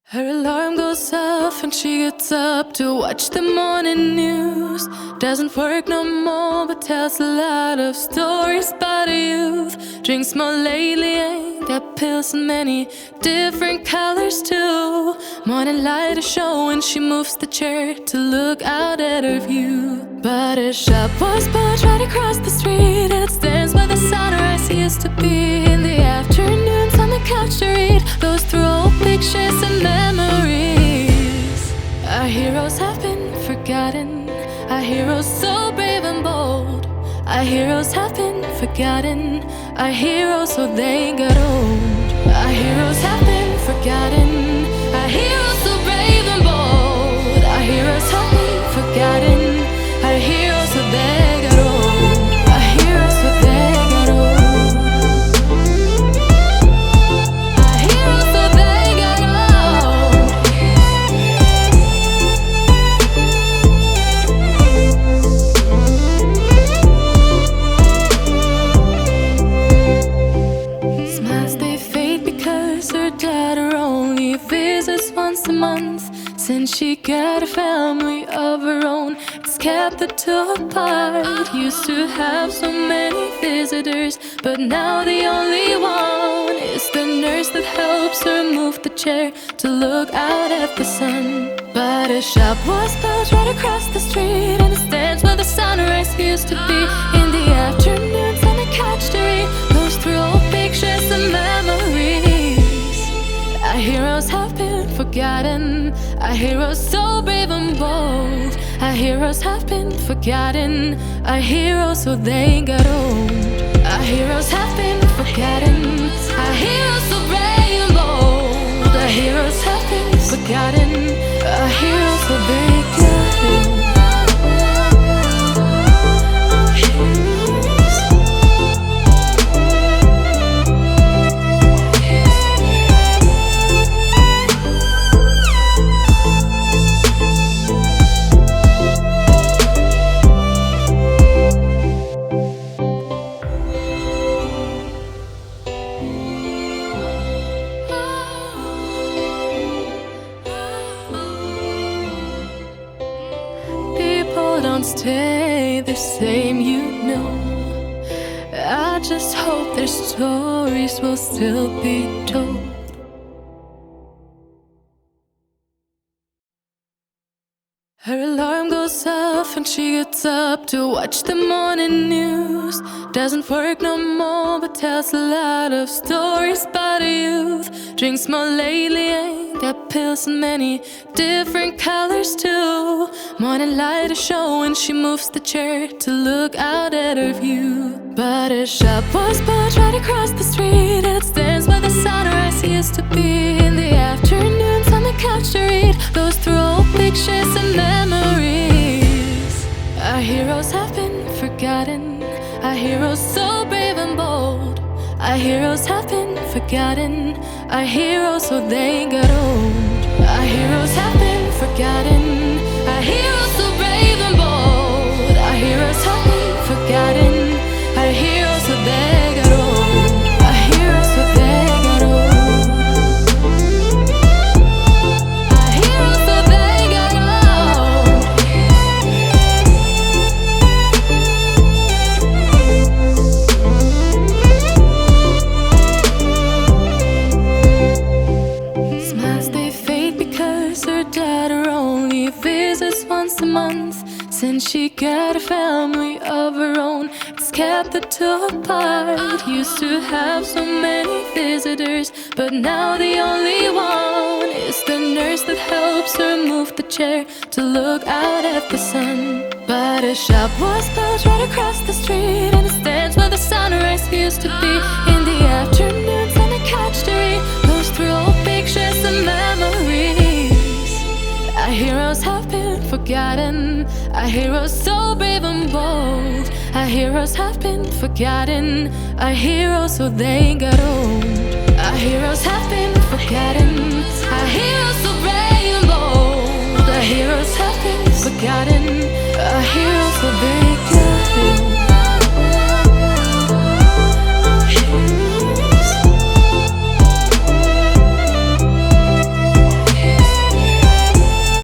Her alarm goes off and she gets up to watch the morning news. Doesn't work no more but tells a lot of stories about her youth. Drinks more lately, ain't got pills in many different colors too. Morning light is showing, she moves the chair to look out at her view. But her shop was built right across the street, and it stands by the sunrise. He used to be in the afternoons on the couch to read, goes through old pictures and memories. Our heroes have been forgotten, our heroes so brave and bold. Our heroes have been forgotten, our heroes so they got old. Our heroes have been forgotten, our heroes so brave and bold. Our heroes have been forgotten, our heroes so they got old. Our heroes so they got old. Our heroes so they got old. Smiles they fade because her daughter only visits once a month. Since she got a family of her own, it's kept the two apart. Used to have so many visitors, but now the only one is the nurse that helps her move the chair to look out at the sun. But her shop was built right across the street, and it stands where the sunrise used to be. In the afternoons on the couch to read, goes through old pictures and memories. Our heroes have been forgotten, our heroes so brave and bold. Our heroes have been forgotten, our heroes so they got old. Our heroes have been forgotten, our heroes so brave and bold. Our heroes have been forgotten, our heroes so they got old. Don't stay the same, you know. I just hope their stories will still be told. Her alarm goes off and she gets up to watch the morning news. Doesn't work no more but tells a lot of stories about her youth. Drinks more lately, ain't got pills in many different colors too. Morning light is showing, she moves the chair to look out at her view. But her shop was built right across the street, and it stands by the sunrise. He used to be in the afternoons on the couch to read, goes through old pictures and memories. Our heroes have been forgotten, our heroes so brave and bold. Our heroes have been forgotten, our heroes so they got old. Our heroes have been forgotten, our heroes so brave and bold. Our heroes have been forgotten, our heroes so they got old. Our heroes so they got old. Our heroes so they got old. Smiles they fade because her daughter only visits once a month. Since she got a family of her own, it's kept the two apart. Used to have so many visitors, but now the only one is the nurse that helps her move the chair to look out at the sun. But her shop was built right across the street, and it stands where the sunrise used to be. In the afternoons on the couch to read, goes through old pictures and memories. Our heroes have been forgotten, our heroes so brave and bold. Our heroes have been forgotten, our heroes so they got old. Our heroes have been forgotten,